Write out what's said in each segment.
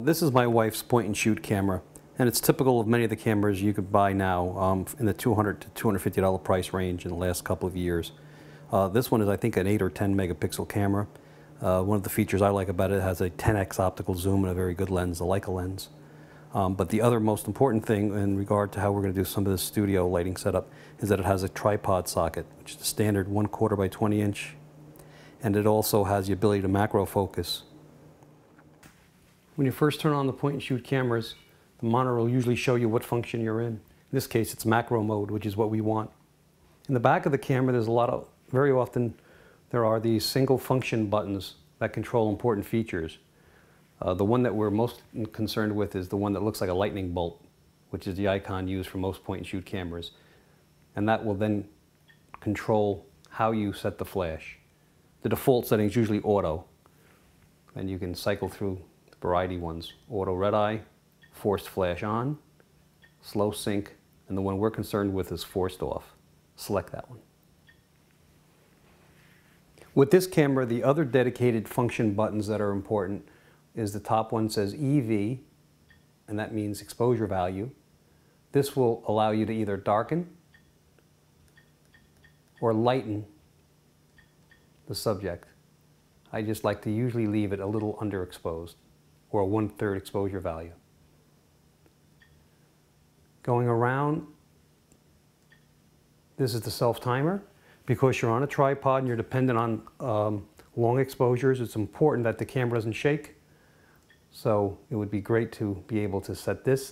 This is my wife's point and shoot camera, and it's typical of many of the cameras you could buy now in the $200 to $250 price range in the last couple of years. This one is, I think, an 8 or 10 megapixel camera. One of the features I like about it has a 10x optical zoom and a very good lens, a Leica lens. But the other most important thing in regard to how we're going to do some of this studio lighting setup is that it has a tripod socket, which is the standard 1/4 by 20 inch, and it also has the ability to macro focus. When you first turn on the point and shoot cameras, the monitor will usually show you what function you're in. In this case, it's macro mode, which is what we want. In the back of the camera, very often there are these single function buttons that control important features. The one that we're most concerned with is the one that looks like a lightning bolt, which is the icon used for most point and shoot cameras. And that will then control how you set the flash. The default setting is usually auto, and you can cycle through variety ones. Auto red eye, forced flash on, slow sync, and the one we're concerned with is forced off. Select that one. With this camera, the other dedicated function buttons that are important is the top one says EV, and that means exposure value. This will allow you to either darken or lighten the subject. I just like to usually leave it a little underexposed, or a 1/3 exposure value. Going around, this is the self-timer. Because you're on a tripod and you're dependent on long exposures, it's important that the camera doesn't shake. So it would be great to be able to set this.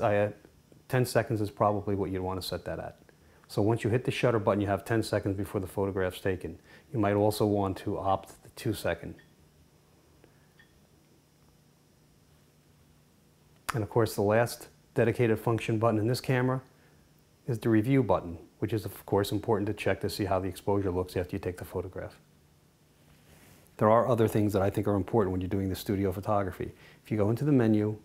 10 seconds is probably what you'd want to set that at. So once you hit the shutter button, you have 10 seconds before the photograph's taken. You might also want to opt the 2-second. And of course, the last dedicated function button in this camera is the review button, which is of course important to check to see how the exposure looks after you take the photograph. There are other things that I think are important when you're doing the studio photography. If you go into the menu,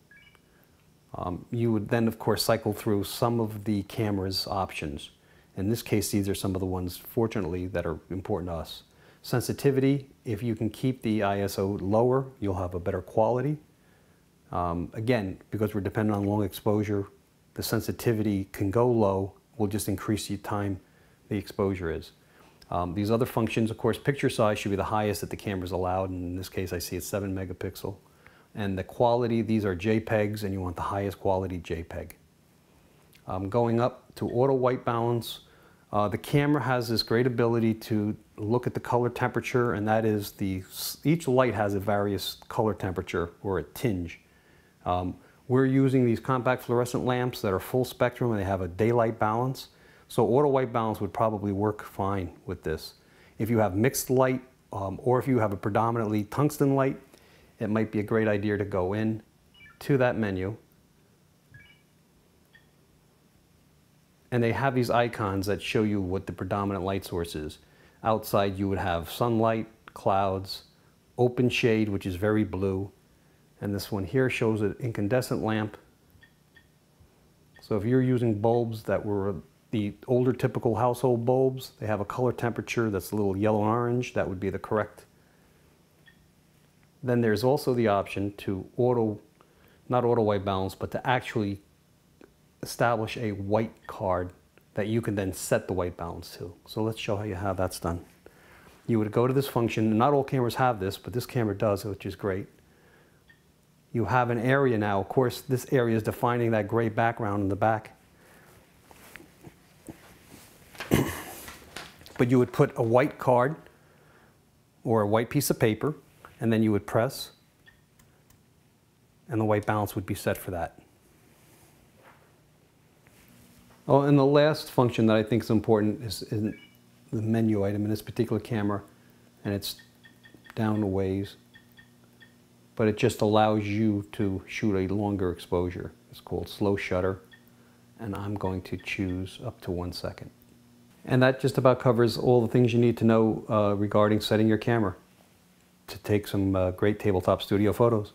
you would then of course cycle through some of the camera's options. In this case, these are some of the ones, fortunately, that are important to us. Sensitivity, if you can keep the ISO lower, you'll have a better quality. Again, because we're dependent on long exposure, the sensitivity can go low. We'll just increase the time the exposure is. These other functions, of course, picture size should be the highest that the camera's allowed. And in this case, I see it's 7 megapixel. And the quality, these are JPEGs, and you want the highest quality JPEG. Going up to auto white balance, the camera has this great ability to look at the color temperature, and that is each light has a various color temperature or a tinge. We're using these compact fluorescent lamps that are full spectrum and they have a daylight balance. So auto white balance would probably work fine with this. If you have mixed light or if you have a predominantly tungsten light, it might be a great idea to go in to that menu. And they have these icons that show you what the predominant light source is. Outside you would have sunlight, clouds, open shade, which is very blue. And this one here shows an incandescent lamp. So if you're using bulbs that were the older typical household bulbs, they have a color temperature that's a little yellow and orange. That would be the correct. Then there's also the option to not auto white balance, but to actually establish a white card that you can then set the white balance to. So let's show you how that's done. You would go to this function. Not all cameras have this, but this camera does, which is great. You have an area now. Of course, this area is defining that gray background in the back. But you would put a white card or a white piece of paper, and then you would press, and the white balance would be set for that. Oh, and the last function that I think is important is the menu item in this particular camera, and it's down a ways. But it just allows you to shoot a longer exposure. It's called slow shutter, and I'm going to choose up to 1 second. And that just about covers all the things you need to know regarding setting your camera to take some great tabletop studio photos.